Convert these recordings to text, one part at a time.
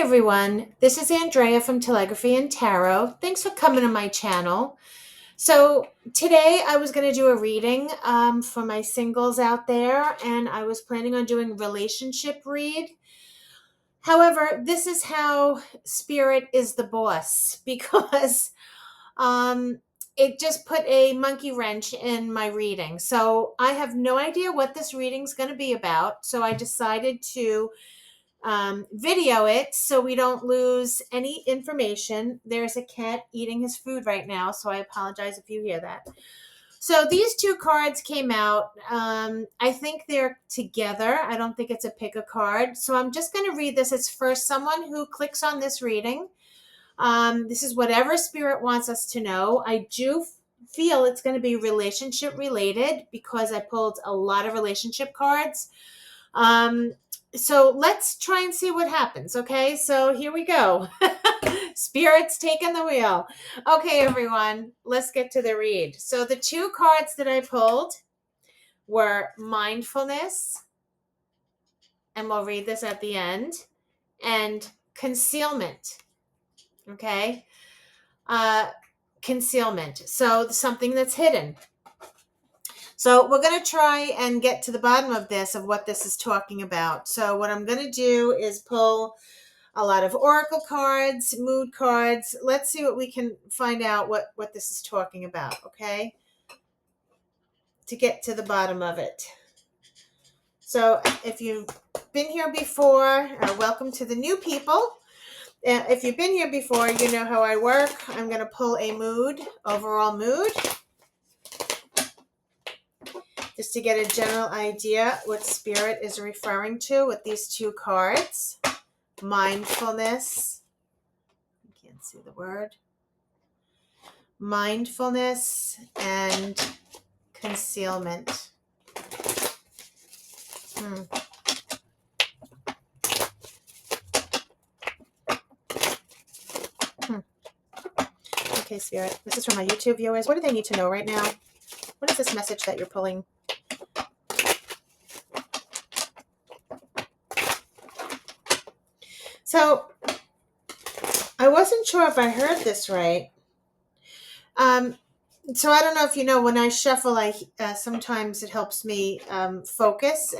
everyone, this is Andrea from Telegraphy and Tarot. Thanks for coming to my channel. So today I was going to do a reading for my singles out there, and I was planning on doing relationship read. However, this is how Spirit is the boss because it just put a monkey wrench in my reading. So I have no idea what this reading's going to be about. So I decided to video it so we don't lose any information. There's a cat eating his food right now, so I apologize if you hear that. So these two cards came out. I think they're together. I don't think it's a pick a card. So I'm just going to read this. It's for someone who clicks on this reading. This is whatever Spirit wants us to know. I do feel it's going to be relationship related because I pulled a lot of relationship cards. So let's try and see what happens. Okay, so here we go. Spirit's taking the wheel. Okay, everyone, let's get to the read. So the two cards that I pulled were mindfulness, and we'll read this at the end, and concealment. Okay, concealment. So something that's hidden. So we're going to try and get to the bottom of this, of what this is talking about. So what I'm going to do is pull a lot of oracle cards, mood cards. Let's see what we can find out what this is talking about, okay? To get to the bottom of it. So if you've been here before, welcome to the new people. If you've been here before, you know how I work. I'm going to pull a mood, overall mood, just to get a general idea what Spirit is referring to with these two cards. Mindfulness. I can't see the word. Mindfulness and concealment. Okay, Spirit. This is from my YouTube viewers. What do they need to know right now? What is this message that you're pulling? So I wasn't sure if I heard this right. So I don't know if you know, when I shuffle, sometimes it helps me focus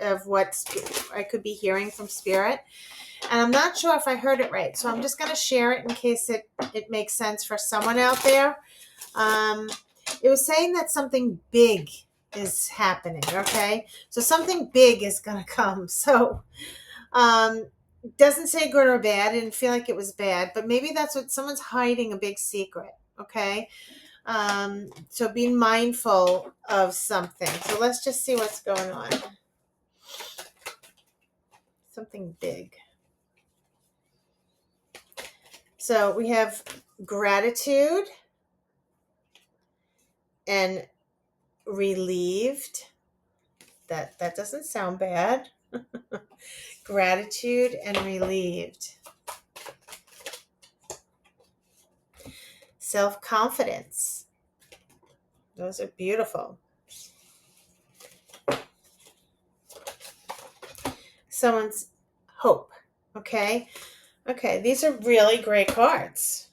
of what I could be hearing from Spirit. And I'm not sure if I heard it right. So I'm just going to share it in case it makes sense for someone out there. It was saying that something big is happening, okay? So something big is going to come. So doesn't say good or bad. I didn't feel like it was bad, but maybe that's what someone's hiding, a big secret, okay? So being mindful of something. So let's just see what's going on. Something big. So we have gratitude and relieved. That doesn't sound bad. Gratitude and relieved. Self-confidence. Those are beautiful. Someone's hope. Okay. Okay. These are really great cards.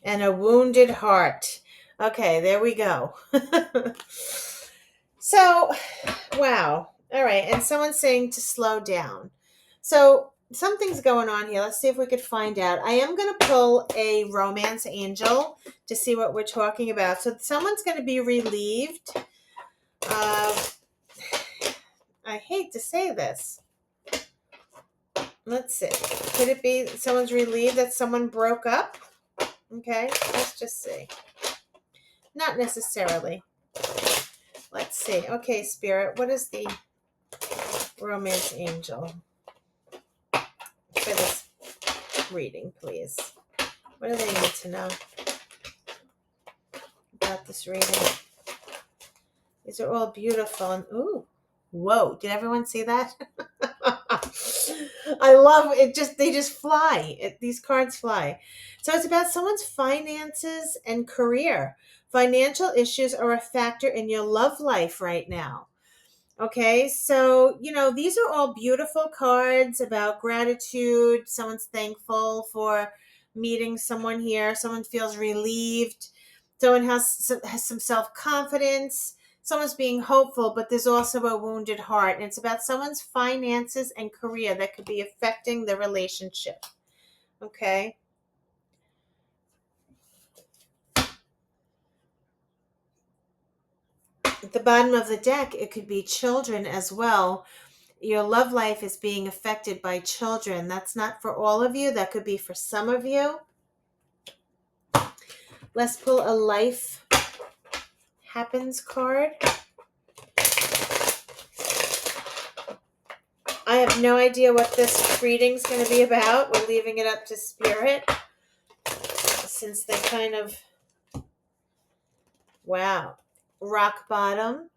And a wounded heart. Okay. There we go. So, wow. All right. And someone's saying to slow down. So something's going on here. Let's see if we could find out. I am going to pull a romance angel to see what we're talking about. So someone's going to be relieved. I hate to say this. Let's see. Could it be someone's relieved that someone broke up? Okay, let's just see. Not necessarily. Let's see. Okay, Spirit, what is the romance angel for this reading, please? What do they need to know about this reading? These are all beautiful. And ooh, whoa, did everyone see that? I love it. They just fly. These cards fly. So it's about someone's finances and career. Financial issues are a factor in your love life right now. Okay, so, these are all beautiful cards about gratitude. Someone's thankful for meeting someone here. Someone feels relieved. Someone has some self-confidence. Someone's being hopeful, but there's also a wounded heart. And it's about someone's finances and career that could be affecting the relationship. Okay? At the bottom of the deck, it could be children as well. Your love life is being affected by children. That's not for all of you. That could be for some of you. Let's pull a life happens card. I have no idea what this reading's going to be about. We're leaving it up to Spirit since they kind of, wow. Rock bottom.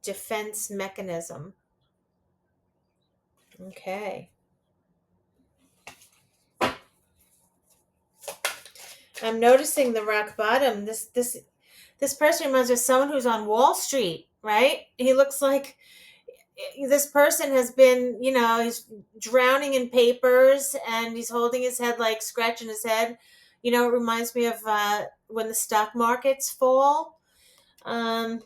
Defense mechanism. Okay. I'm noticing the rock bottom. This person reminds me of someone who's on Wall Street, right? He looks like this person has been, he's drowning in papers and he's holding his head, like scratching his head. It reminds me of when the stock markets fall. And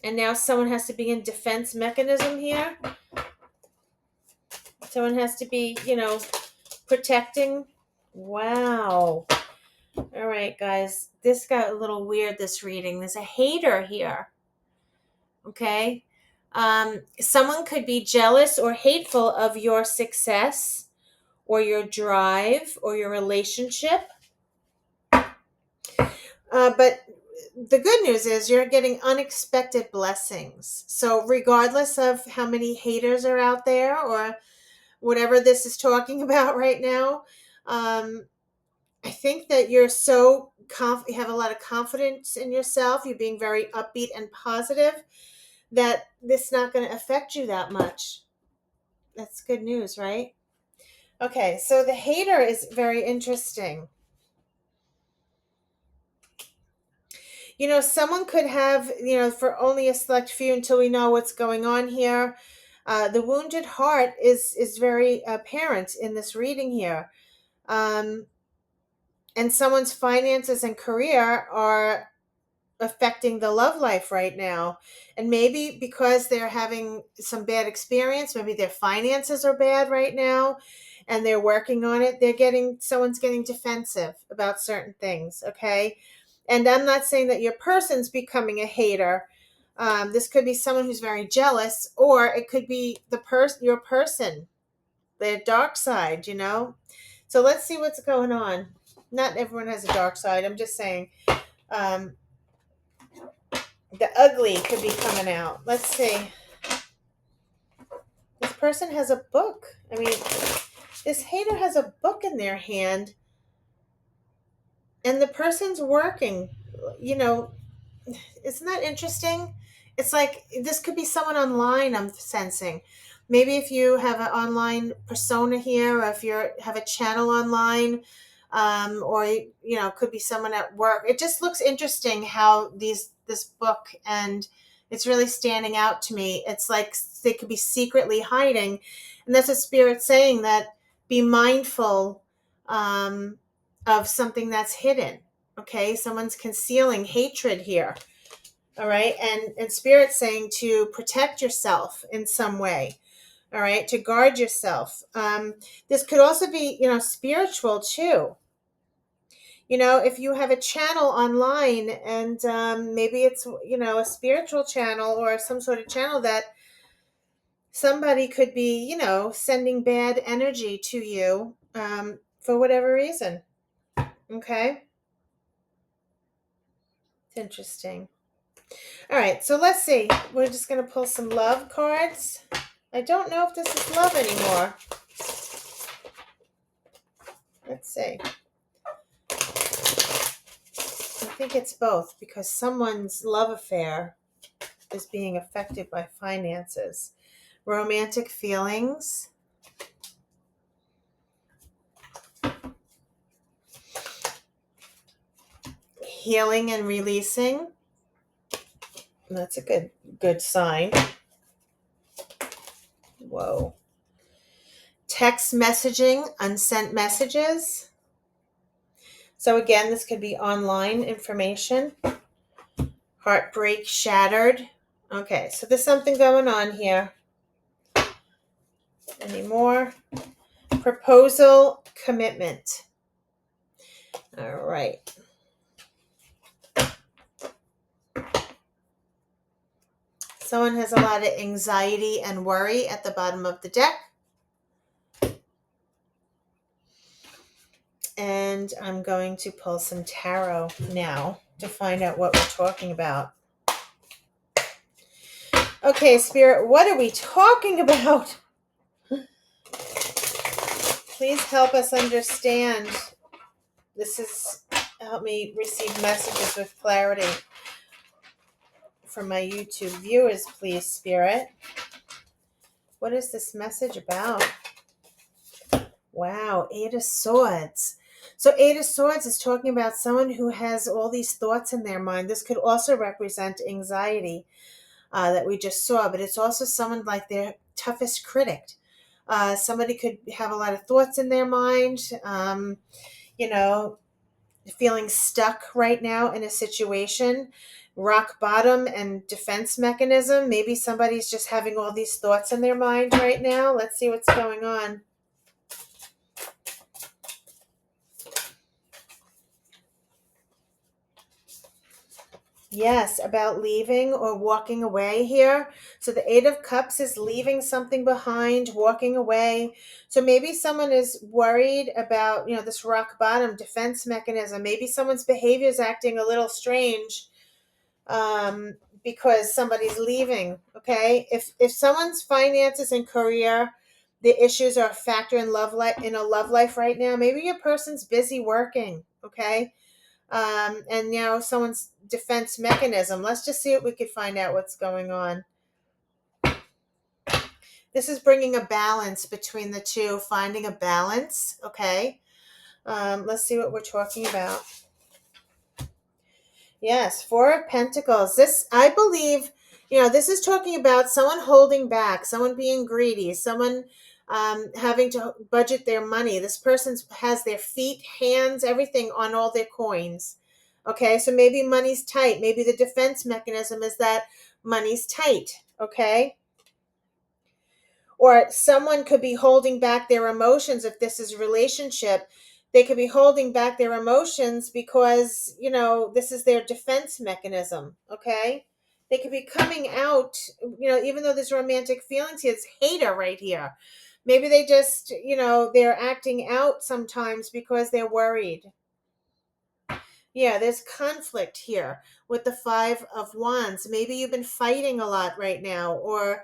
now someone has to be in defense mechanism here. Someone has to be, protecting. Wow. All right, guys. This got a little weird, this reading. There's a hater here. Okay? Someone could be jealous or hateful of your success or your drive or your relationship. But the good news is you're getting unexpected blessings. So regardless of how many haters are out there or whatever this is talking about right now, I think that you're so you have a lot of confidence in yourself. You're being very upbeat and positive that this is not going to affect you that much. That's good news, right? Okay, so the hater is very interesting. Someone could have, for only a select few until we know what's going on here. The wounded heart is very apparent in this reading here. And someone's finances and career are affecting the love life right now. And maybe because they're having some bad experience, maybe their finances are bad right now and they're working on it. Someone's getting defensive about certain things. Okay. And I'm not saying that your person's becoming a hater. This could be someone who's very jealous, or it could be your person, their dark side, So let's see what's going on. Not everyone has a dark side. I'm just saying, the ugly could be coming out. Let's see. This person has a book. I mean, this hater has a book in their hand, and the person's working. Isn't that interesting? It's like this could be someone online, I'm sensing. Maybe if you have an online persona here, or if you have a channel online, or could be someone at work. It just looks interesting how this book, and it's really standing out to me. It's like they could be secretly hiding, and that's a spirit saying that be mindful of something that's hidden. Okay, someone's concealing hatred here. All right, and spirit saying to protect yourself in some way. All right, to guard yourself. This could also be, spiritual too. If you have a channel online and maybe it's, a spiritual channel or some sort of channel that somebody could be, sending bad energy to you for whatever reason. Okay. It's interesting. All right, so let's see. We're just going to pull some love cards. I don't know if this is love anymore. Let's see. I think it's both, because someone's love affair is being affected by finances. Romantic feelings. healing and releasing. That's a good sign. Whoa. Text messaging, unsent messages. So again, this could be online information. Heartbreak, shattered. Okay, so there's something going on here. Any more? Proposal, commitment. All right. Someone has a lot of anxiety and worry at the bottom of the deck. And I'm going to pull some tarot now to find out what we're talking about. Okay, Spirit, what are we talking about? Please help us understand. This is help me receive messages with clarity from my YouTube viewers, please, Spirit. What is this message about? Wow, Eight of Swords. So Eight of Swords is talking about someone who has all these thoughts in their mind. This could also represent anxiety that we just saw, but it's also someone like their toughest critic. Somebody could have a lot of thoughts in their mind, feeling stuck right now in a situation, rock bottom and defense mechanism. Maybe somebody's just having all these thoughts in their mind right now. Let's see what's going on. Yes, about leaving or walking away here. So the Eight of Cups is leaving something behind, walking away. So maybe someone is worried about, this rock bottom defense mechanism. Maybe someone's behavior is acting a little strange because somebody's leaving, okay? If someone's finances and career, the issues are a factor in a love life right now, maybe your person's busy working, okay? And now someone's defense mechanism. Let's just see if we could find out what's going on. This is bringing a balance between the two, finding a balance, okay? Let's see what we're talking about. Yes, Four of Pentacles. This, I believe, this is talking about someone holding back, someone being greedy, someone having to budget their money. This person has their feet, hands, everything on all their coins. Okay, so maybe money's tight. Maybe the defense mechanism is that money's tight, okay? Or someone could be holding back their emotions if this is a relationship. They could be holding back their emotions because, this is their defense mechanism, okay? They could be coming out, even though there's romantic feelings here, it's hater right here. Maybe they just, they're acting out sometimes because they're worried. Yeah, there's conflict here with the Five of Wands. Maybe you've been fighting a lot right now, or,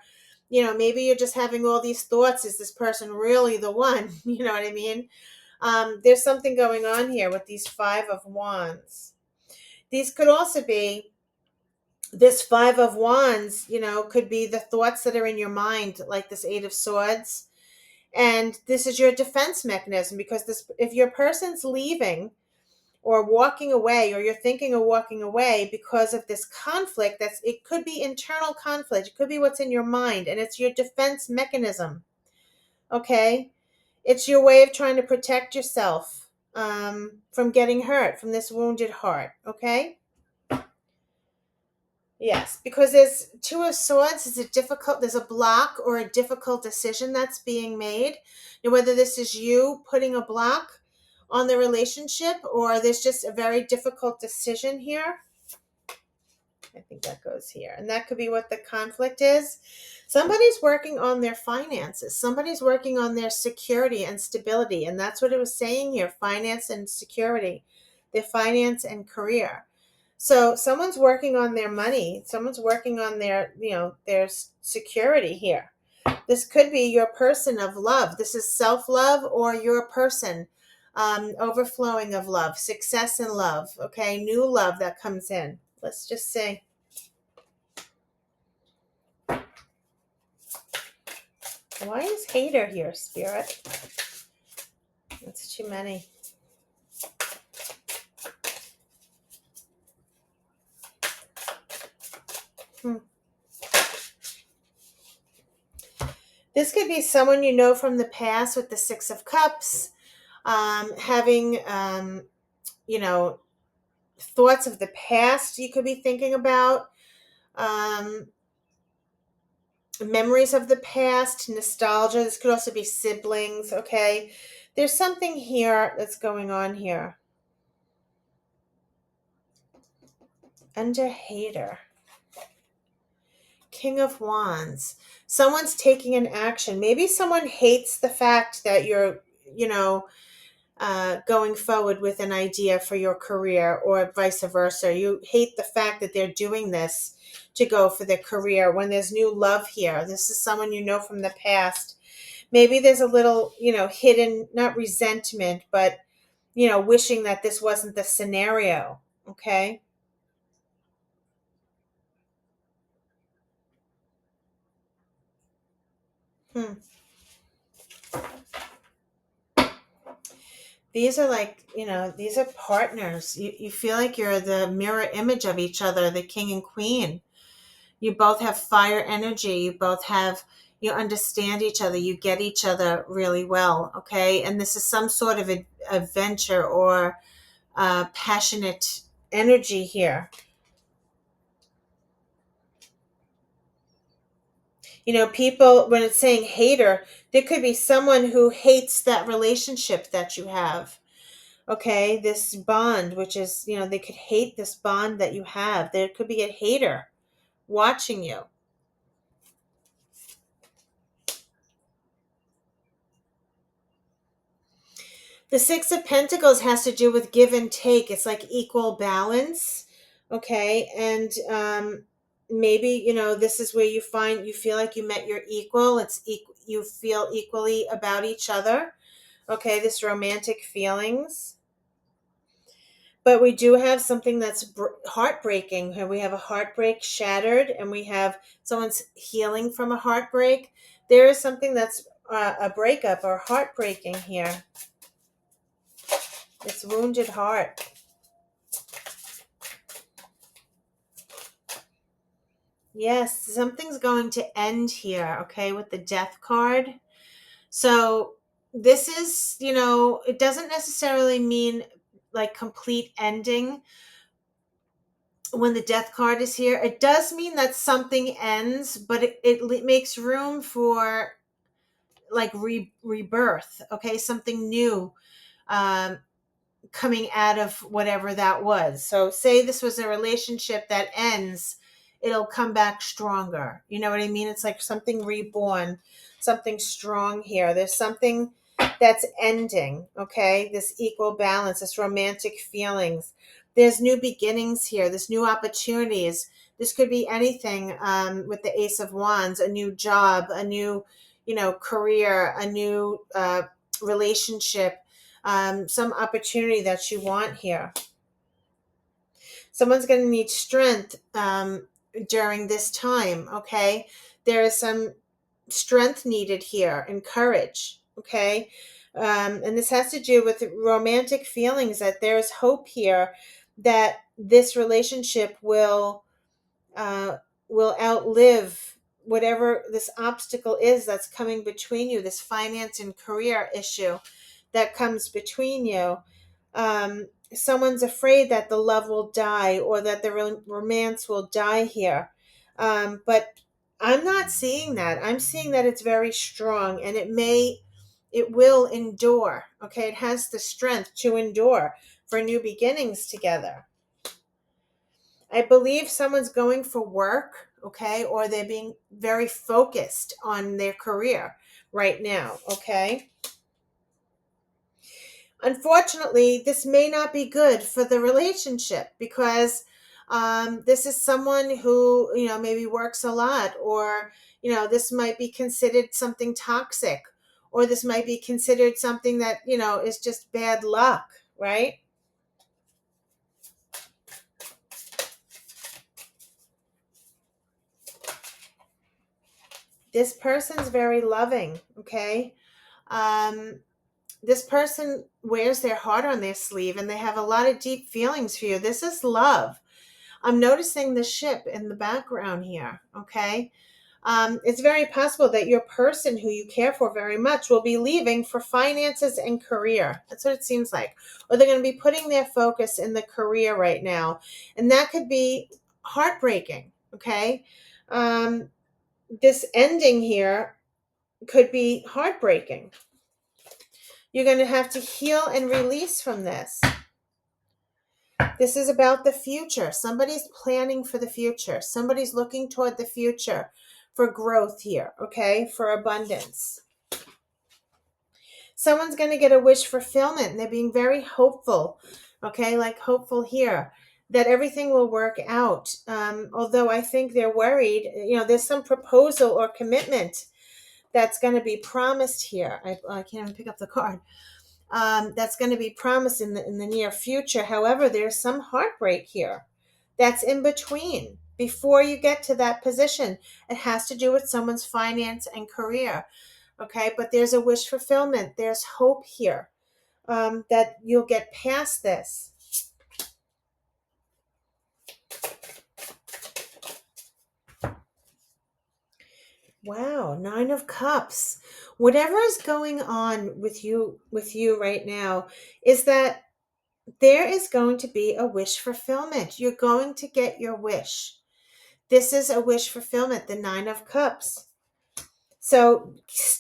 maybe you're just having all these thoughts. Is this person really the one? You know what I mean? There's something going on here with these Five of Wands. These could also be, this Five of Wands, could be the thoughts that are in your mind, like this Eight of Swords. And this is your defense mechanism, because if your person's leaving or walking away, or you're thinking of walking away because of this conflict, it could be internal conflict. It could be what's in your mind, and it's your defense mechanism. Okay? It's your way of trying to protect yourself from getting hurt, from this wounded heart. Okay? Yes, because there's Two of Swords. There's a block or a difficult decision that's being made. And whether this is you putting a block on the relationship, or there's just a very difficult decision here. I think that goes here. And that could be what the conflict is. Somebody's working on their finances. Somebody's working on their security and stability. And that's what it was saying here, finance and security, their finance and career. So someone's working on their money. Someone's working on their security here. This could be your person of love. This is self-love, or your person overflowing of love, success in love, okay? New love that comes in. Let's just see. Why is hater here, Spirit? That's too many. Hmm. This could be someone you know from the past with the Six of Cups, having, you know, thoughts of the past you could be thinking about, um, memories of the past, nostalgia. This could also be siblings, okay? There's something here that's going on here. Under hater. King of Wands. Someone's taking an action. Maybe someone hates the fact that you're, you know, going forward with an idea for your career, or vice versa. You hate the fact that they're doing this to go for their career when there's new love here. This is someone you know from the past. Maybe there's a little, hidden, not resentment, but, wishing that this wasn't the scenario. Okay. Hmm. These are like, these are partners. You feel like you're the mirror image of each other, the king and queen. You both have fire energy. You understand each other. You get each other really well. Okay. And this is some sort of adventure or passionate energy here. People, when it's saying hater, there could be someone who hates that relationship that you have. Okay. This bond, which is, they could hate this bond that you have. There could be a hater watching you. The Six of Pentacles has to do with give and take. It's like equal balance. Okay. And maybe, this is where you feel like you met your equal. You feel equally about each other. Okay. This romantic feelings. But we do have something that's heartbreaking. Here we have a heartbreak shattered, and we have someone's healing from a heartbreak. There is something that's a breakup or heartbreaking here. It's wounded heart. Yes, something's going to end here, okay, with the death card. So this is, it doesn't necessarily mean like complete ending when the death card is here. It does mean that something ends, but it makes room for like rebirth, okay, something new. Um, Coming out of whatever that was. So say this was a relationship that ends, it'll come back stronger. You know what I mean? It's like something reborn, something strong here. There's something that's ending, okay? This equal balance, this romantic feelings. There's new beginnings here. There's new opportunities. This could be anything, with the Ace of Wands, a new job, a new, career, a new relationship, some opportunity that you want here. Someone's going to need strength during this time, okay? There is some strength needed here and courage, okay? And this has to do with romantic feelings, that there's hope here that this relationship uh, will outlive whatever this obstacle is that's coming between you, this finance and career issue that comes between you. Someone's afraid that the love will die, or that the romance will die here. But I'm not seeing that. I'm seeing that it's very strong, and it will endure. Okay. It has the strength to endure for new beginnings together. I believe someone's going for work, okay, or they're being very focused on their career right now, okay? Unfortunately, this may not be good for the relationship, because this is someone who, maybe works a lot, or, this might be considered something toxic, or this might be considered something that, is just bad luck, right? This person's very loving, okay? Um, this person wears their heart on their sleeve, and they have a lot of deep feelings for you. This is love. I'm noticing the ship in the background here, okay? It's very possible that your person who you care for very much will be leaving for finances and career. That's what it seems like. Or they're going to be putting their focus in the career right now. And that could be heartbreaking, okay? This ending here could be heartbreaking. You're going to have to heal and release from this. This is about the future. Somebody's planning for the future. Somebody's looking toward the future for growth here, okay? For abundance. Someone's going to get a wish fulfillment, and they're being very hopeful, okay? Like hopeful here that everything will work out. Although I think they're worried, there's some proposal or commitment that's going to be promised here. I can't even pick up the card. That's going to be promised in the near future. However, there's some heartbreak here that's in between before you get to that position. It has to do with someone's finance and career. Okay, but there's a wish fulfillment. There's hope here that you'll get past this. Wow, 9 of Cups. Whatever is going on with you right now is that there is going to be a wish fulfillment. You're going to get your wish. This is a wish fulfillment, the 9 of Cups. So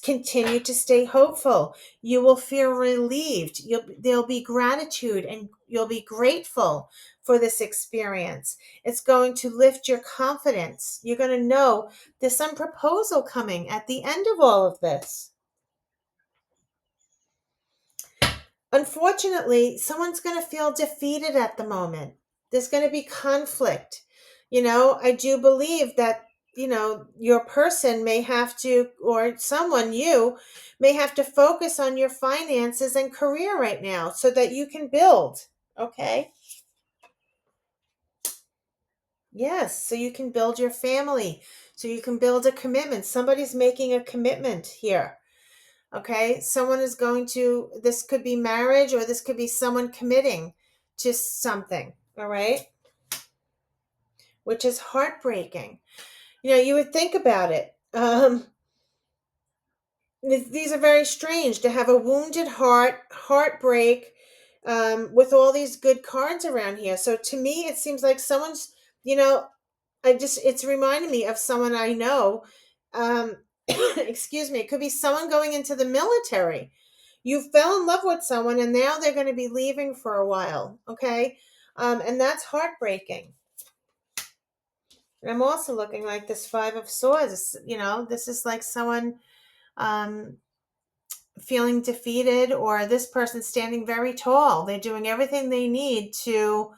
continue to stay hopeful. You will feel relieved. There'll be gratitude and you'll be grateful for this experience. It's going to lift your confidence. You're going to know there's some proposal coming at the end of all of this. Unfortunately, someone's going to feel defeated at the moment. There's going to be conflict. I do believe that, your person may have to, or someone, you may have to focus on your finances and career right now so that you can build. Okay. Yes. So you can build your family. So you can build a commitment. Somebody's making a commitment here. Okay. Someone is this could be marriage, or this could be someone committing to something. All right. Which is heartbreaking. You would think about it. These are very strange to have a wounded heartbreak, with all these good cards around here. So to me, it seems like someone's, it's reminding me of someone I know. Excuse me. It could be someone going into the military. You fell in love with someone and now they're going to be leaving for a while. Okay. And that's heartbreaking. And I'm also looking like this 5 of Swords. This is like someone feeling defeated, or this person standing very tall. They're doing everything they need to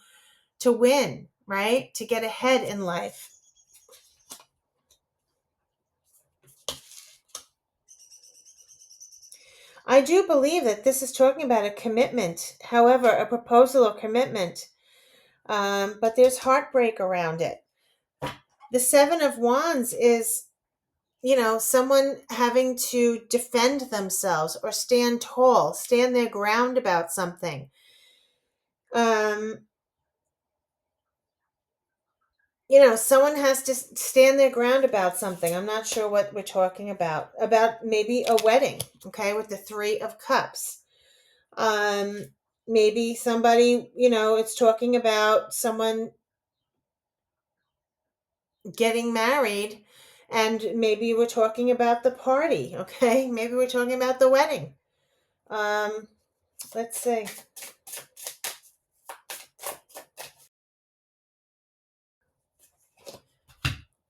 win, right? To get ahead in life. I do believe that this is talking about a commitment. However, a proposal or commitment. But there's heartbreak around it. The 7 of Wands is, someone having to defend themselves or stand tall, stand their ground about something. Someone has to stand their ground about something. I'm not sure what we're talking about maybe a wedding, okay, with the 3 of Cups. Maybe somebody, it's talking about someone getting married, and maybe we're talking about the party, okay? Maybe we're talking about the wedding. Let's see.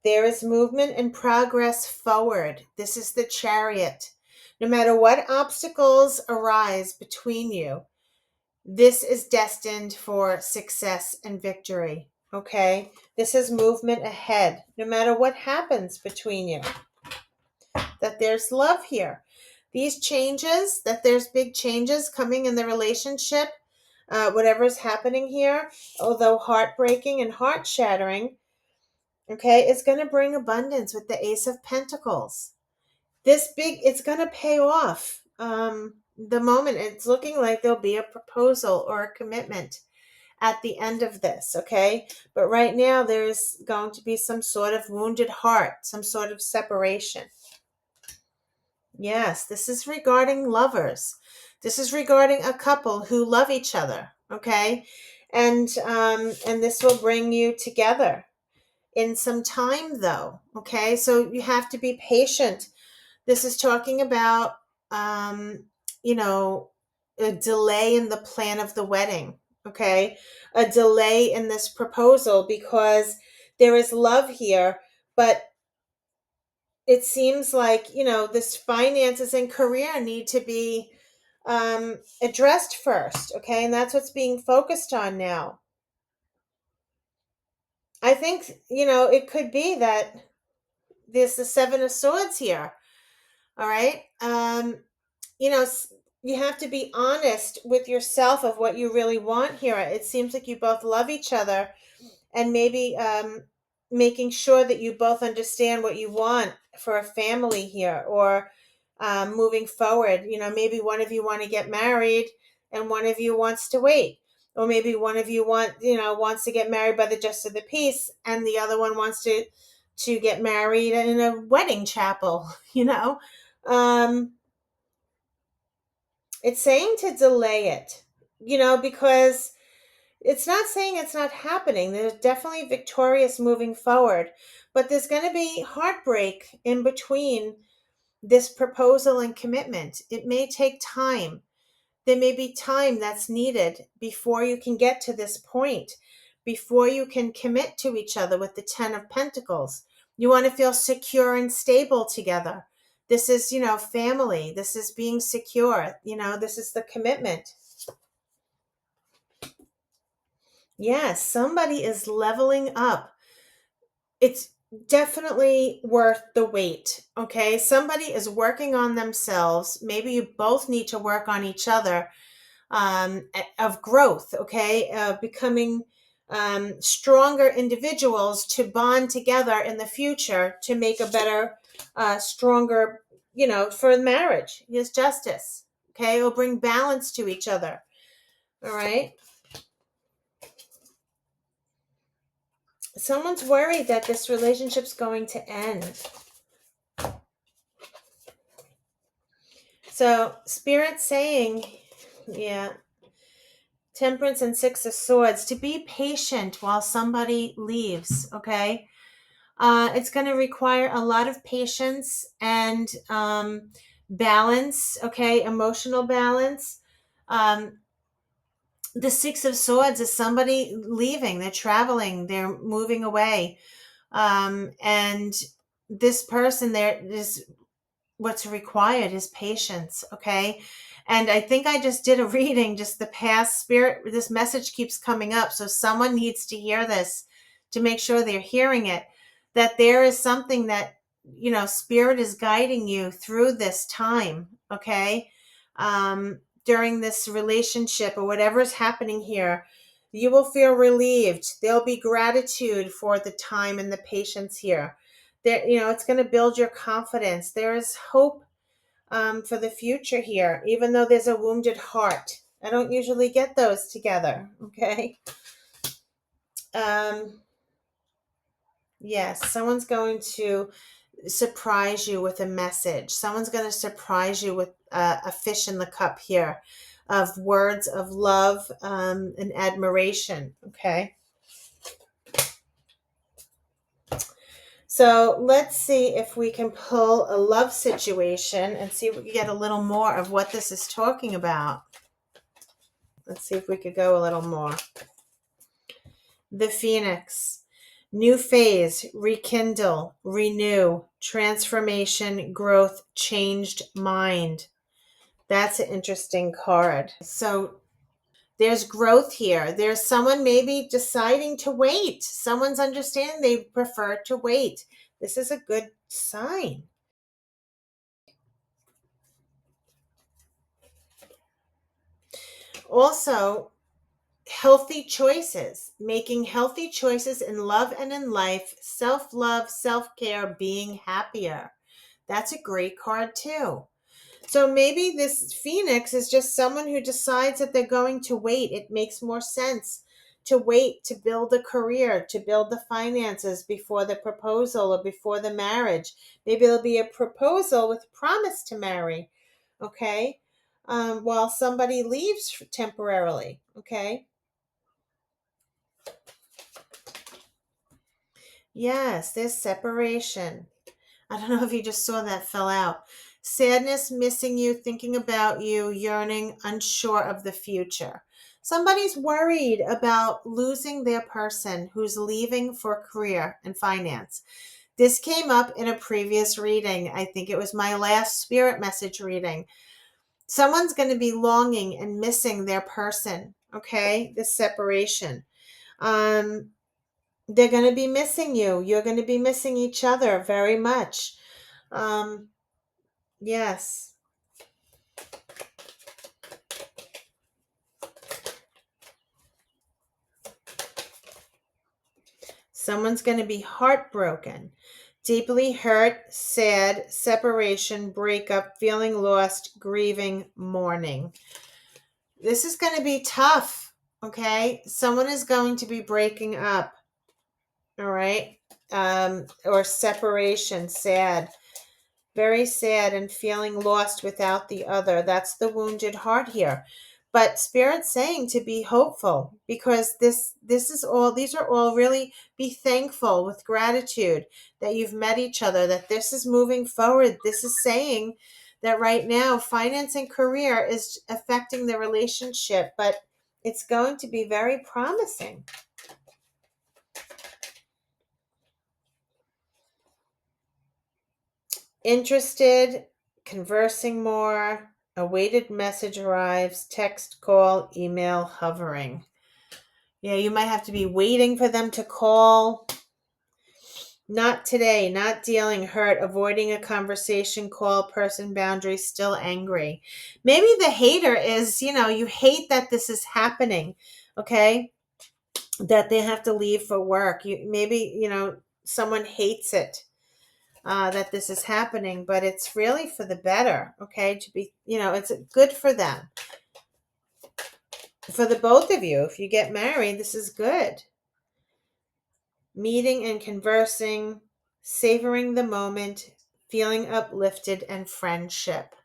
There is movement and progress forward. This is the Chariot. No matter what obstacles arise between you, this is destined for success and victory. Okay? This is movement ahead. No matter what happens between you, that there's love here. These changes, that there's big changes coming in the relationship, whatever is happening here, although heartbreaking and heart-shattering, okay, it's going to bring abundance with the Ace of Pentacles. It's going to pay off. The moment it's looking like there'll be a proposal or a commitment at the end of this, okay? But right now there's going to be some sort of wounded heart, some sort of separation. Yes, this is regarding lovers. This is regarding a couple who love each other, okay? And this will bring you together in some time, though, okay? So you have to be patient. This is talking about, um, you know, a delay in the plan of the wedding, okay? A delay in this proposal because there is love here, but it seems like, this finances and career need to be addressed first, okay? And that's what's being focused on now. I think, it could be that there's the Seven of Swords here, all right? You know, you have to be honest with yourself of what you really want here. It seems like you both love each other, and maybe making sure that you both understand what you want for a family here, or moving forward. Maybe one of you want to get married and one of you wants to wait, or maybe one of you wants to get married by the justice of the peace, and the other one wants to get married in a wedding chapel. um, it's saying to delay it, because it's not saying it's not happening. There's definitely victorious moving forward, but there's going to be heartbreak in between this proposal and commitment. It may take time. There may be time that's needed before you can get to this point, before you can commit to each other with the Ten of Pentacles. You want to feel secure and stable together. This is, family. This is being secure. This is the commitment. Yes, somebody is leveling up. It's definitely worth the wait, okay? Somebody is working on themselves. Maybe you both need to work on each other, of growth, okay? Becoming stronger individuals to bond together in the future to make a better, stronger, for marriage. Yes, justice, okay? It'll bring balance to each other, all right? Someone's worried that this relationship's going to end. So, Spirit's saying, yeah, Temperance and Six of Swords, to be patient while somebody leaves, okay? It's going to require a lot of patience and balance, okay? Emotional balance. The Six of Swords is somebody leaving. They're traveling. They're moving away. And this person there is what's required is patience, okay? And I think I just did a reading, just the past spirit. This message keeps coming up. So someone needs to hear this to make sure they're hearing it, that there is something that, spirit is guiding you through this time, okay? During this relationship or whatever is happening here, you will feel relieved. There'll be gratitude for the time and the patience here. There, it's going to build your confidence. There is hope for the future here, even though there's a wounded heart. I don't usually get those together, okay? Yes, someone's going to surprise you with a message. Someone's going to surprise you with a fish in the cup here of words of love and admiration, okay? So let's see if we can pull a love situation and see if we can get a little more of what this is talking about. Let's see if we could go a little more. The Phoenix. New phase, rekindle, renew, transformation, growth, changed mind. That's an interesting card. So there's growth here. There's someone maybe deciding to wait. Someone's understanding they prefer to wait. This is a good sign. Also, healthy choices, making healthy choices in love and in life, self-love, self-care, being happier. That's a great card too. So maybe this Phoenix is just someone who decides that they're going to wait. It makes more sense to wait to build a career, to build the finances before the proposal or before the marriage. Maybe there'll be a proposal with a promise to marry, okay? While somebody leaves temporarily, okay? Yes, there's separation. I don't know if you just saw that fell out. Sadness, missing you, thinking about you, yearning, unsure of the future. Somebody's worried about losing their person who's leaving for career and finance. This came up in a previous reading. I think it was my last spirit message reading. Someone's going to be longing and missing their person, okay? This separation. They're going to be missing you. You're going to be missing each other very much. Yes. Someone's going to be heartbroken, deeply hurt, sad, separation, breakup, feeling lost, grieving, mourning. This is going to be tough, okay? Someone is going to be breaking up, all right? Or separation, sad. Very sad and feeling lost without the other. That's the wounded heart here. But Spirit's saying to be hopeful, because this is all, these are all really, be thankful with gratitude that you've met each other, that this is moving forward. This is saying that right now finance and career is affecting the relationship, but it's going to be very promising. Interested, conversing more, awaited message arrives, text, call, email, hovering. Yeah, you might have to be waiting for them to call. Not today, not dealing, hurt, avoiding a conversation, call, person, boundary, still angry. Maybe the hater is, you hate that this is happening, okay? That they have to leave for work. Maybe, someone hates it. That this is happening, but it's really for the better, okay? To be, it's good for them. For the both of you, if you get married, this is good. Meeting and conversing, savoring the moment, feeling uplifted, and friendship.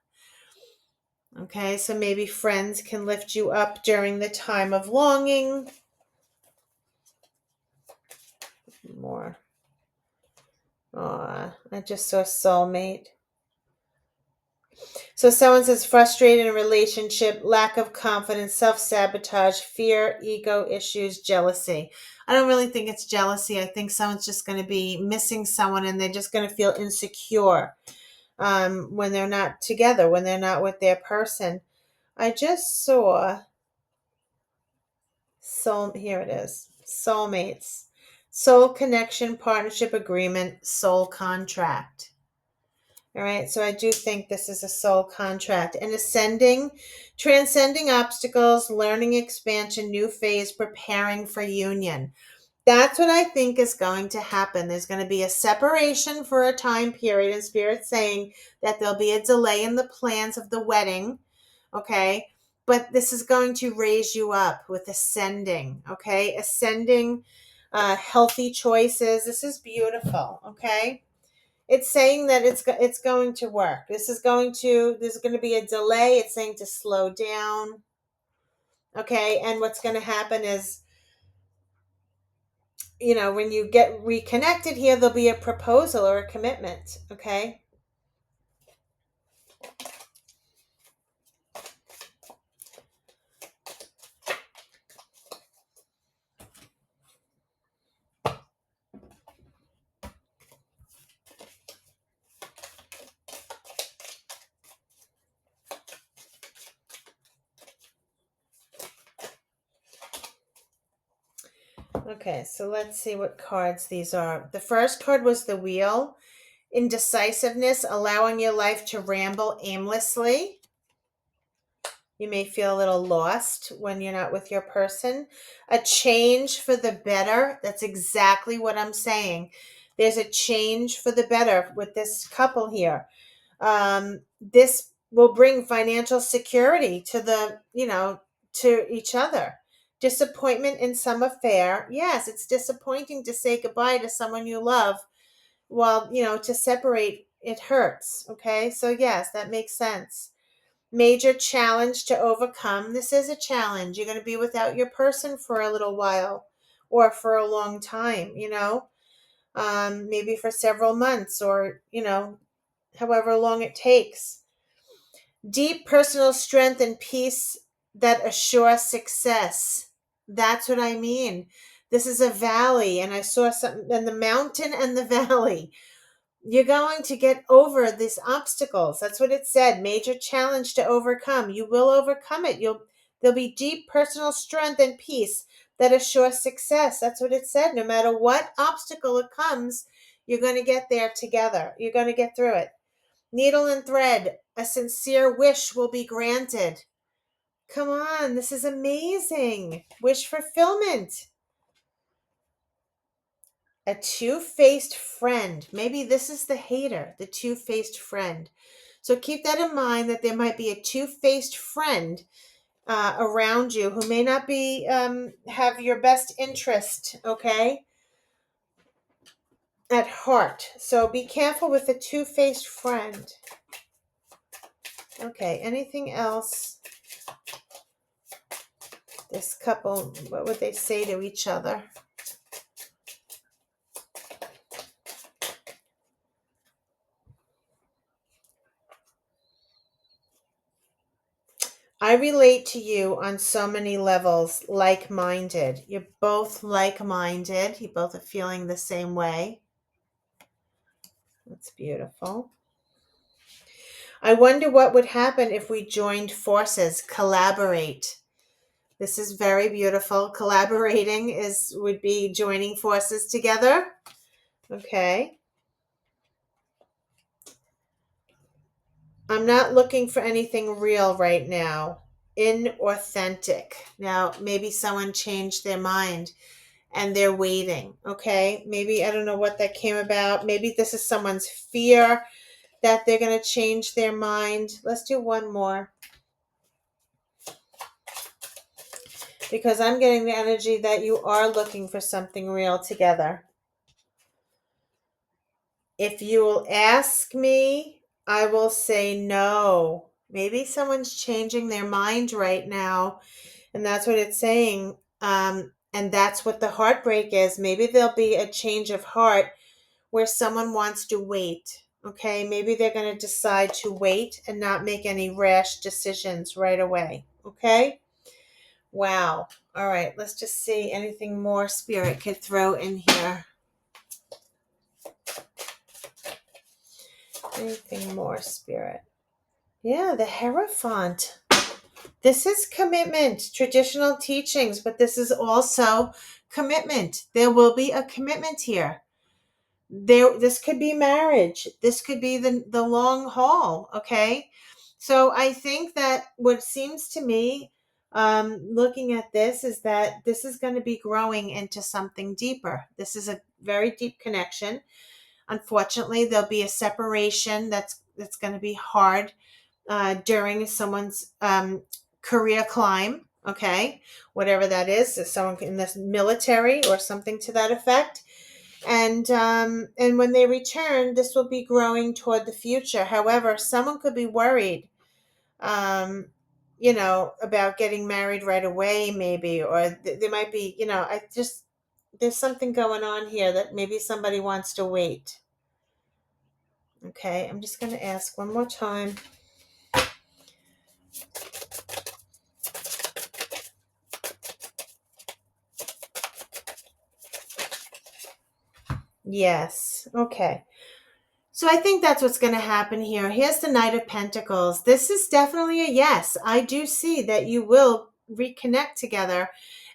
Okay, so maybe friends can lift you up during the time of longing. More. I just saw soulmate. So someone says frustrated in a relationship, lack of confidence, self-sabotage, fear, ego issues, jealousy. I don't really think it's jealousy. I think someone's just going to be missing someone and they're just going to feel insecure when they're not together, when they're not with their person. I just saw here it is. Soulmates. Soul connection, partnership agreement, soul contract. All right, so I do think this is a soul contract. And ascending, transcending obstacles, learning expansion, new phase, preparing for union. That's what I think is going to happen. There's going to be a separation for a time period, and Spirit's saying that there'll be a delay in the plans of the wedding, okay? But this is going to raise you up with ascending, okay? Ascending, healthy choices. This is beautiful, okay? It's saying that it's going to work. There's going to be a delay. It's saying to slow down. Okay, and what's going to happen is, when you get reconnected here, there'll be a proposal or a commitment. Okay. Okay, so let's see what cards these are. The first card was the Wheel. Indecisiveness, allowing your life to ramble aimlessly. You may feel a little lost when you're not with your person. A change for the better. That's exactly what I'm saying. There's a change for the better with this couple here. This will bring financial security to to each other. Disappointment in some affair. Yes, it's disappointing to say goodbye to someone you love. Well, to separate, it hurts. Okay, so yes, that makes sense. Major challenge to overcome. This is a challenge. You're going to be without your person for a little while or for a long time, maybe for several months or, however long it takes. Deep personal strength and peace that assure success. That's what I mean. This is a valley, and I saw something in the mountain and the valley. You're going to get over these obstacles. That's what it said. Major challenge to overcome. You will overcome it. There'll be deep personal strength and peace that assure success. That's what it said. No matter what obstacle it comes, you're going to get there together. You're going to get through it. Needle and thread. A sincere wish will be granted. Come on, this is amazing. Wish fulfillment. A two-faced friend. Maybe this is the hater, the two-faced friend. So keep that in mind, that there might be a two-faced friend around you who may not be have your best interest, okay, at heart. So be careful with a two-faced friend. Okay, anything else? This couple, what would they say to each other? I relate to you on so many levels, like-minded. You're both like-minded. You both are feeling the same way. That's beautiful. I wonder what would happen if we joined forces, collaborate. This is very beautiful. Collaborating would be joining forces together. Okay. I'm not looking for anything real right now. Inauthentic. Now, maybe someone changed their mind and they're waiting. Okay. Maybe, I don't know what that came about. Maybe this is someone's fear that they're going to change their mind. Let's do one more. Because I'm getting the energy that you are looking for something real together. If you will ask me, I will say no. Maybe someone's changing their mind right now, and that's what it's saying. And that's what the heartbreak is. Maybe there'll be a change of heart where someone wants to wait. Okay, maybe they're going to decide to wait and not make any rash decisions right away. Okay? Wow. All right, let's just see anything more Spirit could throw in here. Anything more, Spirit? Yeah, the Hierophant. This is commitment, traditional teachings, but this is also commitment. There will be a commitment here. This could be marriage. This could be the long haul, okay? So I think that what seems to me, looking at this, is that this is going to be growing into something deeper. This is a very deep connection. Unfortunately, there'll be a separation that's going to be hard during someone's career climb, okay? Whatever that is someone in this military or something to that effect. And when they return, this will be growing toward the future. However, someone could be worried, about getting married right away, maybe, or there might be, there's something going on here that maybe somebody wants to wait. Okay, I'm just going to ask one more time. Yes. Okay. So I think that's what's going to happen here. Here's the Knight of Pentacles. This is definitely a yes. I do see that you will reconnect together.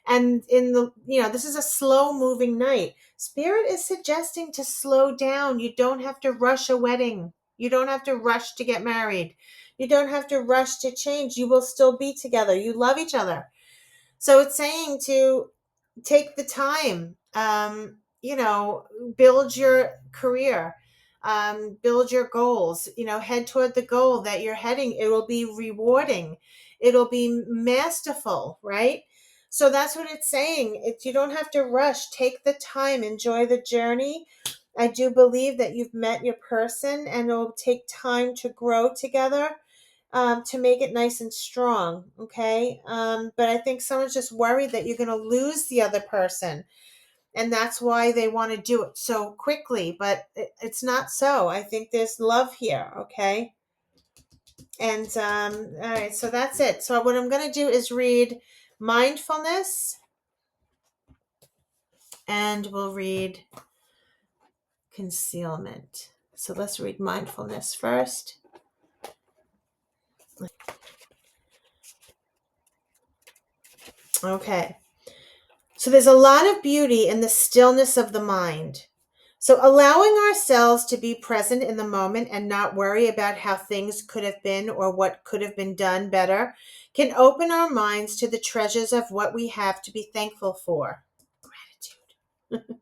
And this is a slow moving night. Spirit is suggesting to slow down. You don't have to rush a wedding. You don't have to rush to get married. You don't have to rush to change. You will still be together. You love each other. So it's saying to take the time, build your career, build your goals, head toward the goal that you're heading. It will be rewarding. It'll be masterful, right? So that's what it's saying. You don't have to rush. Take the time, enjoy the journey. I do believe that you've met your person, and it'll take time to grow together, to make it nice and strong. Okay. But I think someone's just worried that you're going to lose the other person. And that's why they want to do it so quickly. But it's not so. I think there's love here. Okay. And all right. So that's it. So what I'm going to do is read mindfulness, and we'll read concealment. So let's read mindfulness first. Okay. So there's a lot of beauty in the stillness of the mind. So allowing ourselves to be present in the moment and not worry about how things could have been or what could have been done better can open our minds to the treasures of what we have to be thankful for. Gratitude.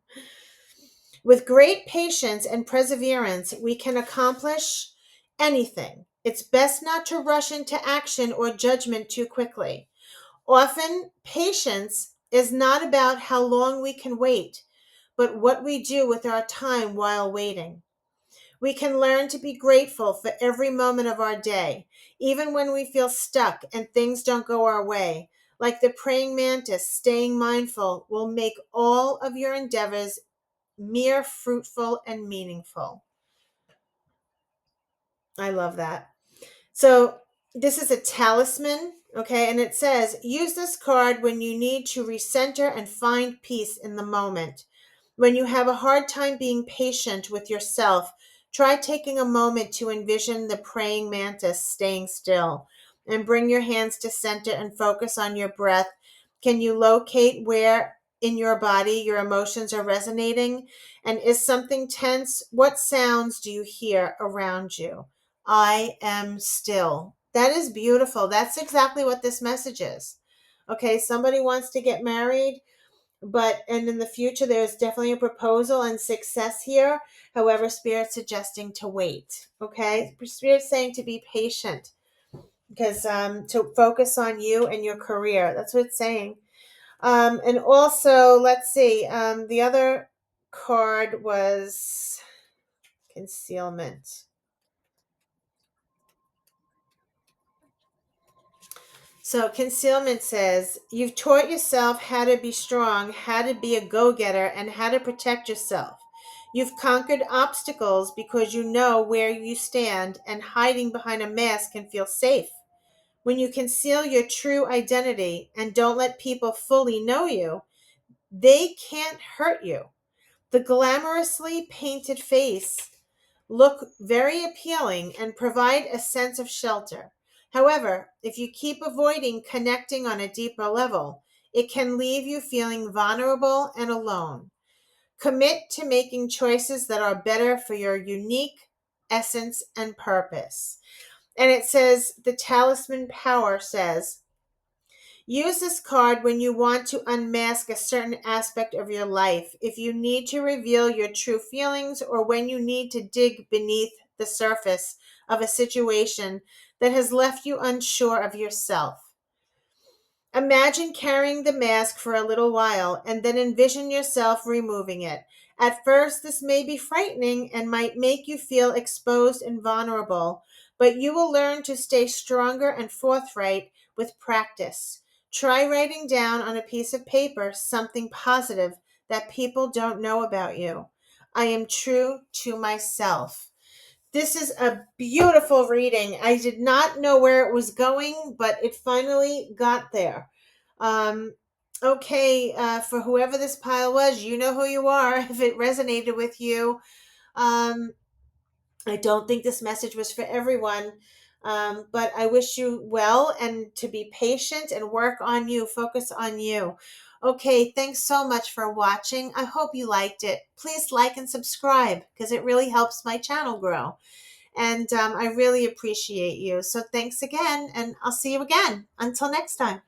With great patience and perseverance, we can accomplish anything. It's best not to rush into action or judgment too quickly. Often, patience is not about how long we can wait, but what we do with our time while waiting. We can learn to be grateful for every moment of our day, even when we feel stuck and things don't go our way. Like the praying mantis, staying mindful will make all of your endeavors mere fruitful and meaningful. I love that. So this is a talisman, okay? And it says, use this card when you need to recenter and find peace in the moment. When you have a hard time being patient with yourself, try taking a moment to envision the praying mantis staying still and bring your hands to center and focus on your breath. Can you locate where in your body your emotions are resonating? And is something tense? What sounds do you hear around you? I am still. That is beautiful. That's exactly what this message is. Okay, somebody wants to get married, and in the future there's definitely a proposal and success here. However, Spirit's suggesting to wait. Okay, Spirit's saying to be patient, because to focus on you and your career. That's what it's saying. And also, let's see. The other card was concealment. So concealment says, you've taught yourself how to be strong, how to be a go-getter, and how to protect yourself. You've conquered obstacles because you know where you stand, and hiding behind a mask can feel safe. When you conceal your true identity and don't let people fully know you, they can't hurt you. The glamorously painted face look very appealing and provide a sense of shelter. However, if you keep avoiding connecting on a deeper level, it can leave you feeling vulnerable and alone. Commit to making choices that are better for your unique essence and purpose. And it says, the talisman power says, use this card when you want to unmask a certain aspect of your life, if you need to reveal your true feelings, or when you need to dig beneath the surface of a situation that has left you unsure of yourself. Imagine carrying the mask for a little while and then envision yourself removing it. At first, this may be frightening and might make you feel exposed and vulnerable, but you will learn to stay stronger and forthright with practice. Try writing down on a piece of paper something positive that people don't know about you. I am true to myself. This is a beautiful reading. I did not know where it was going, but it finally got there. Um, okay, for whoever this pile was, you know who you are. If it resonated with you, um, I don't think this message was for everyone, but I wish you well and to be patient and work on you, focus on you. Okay, thanks so much for watching. I hope you liked it. Please like and subscribe because it really helps my channel grow. And I really appreciate you. So thanks again, and I'll see you again. Until next time.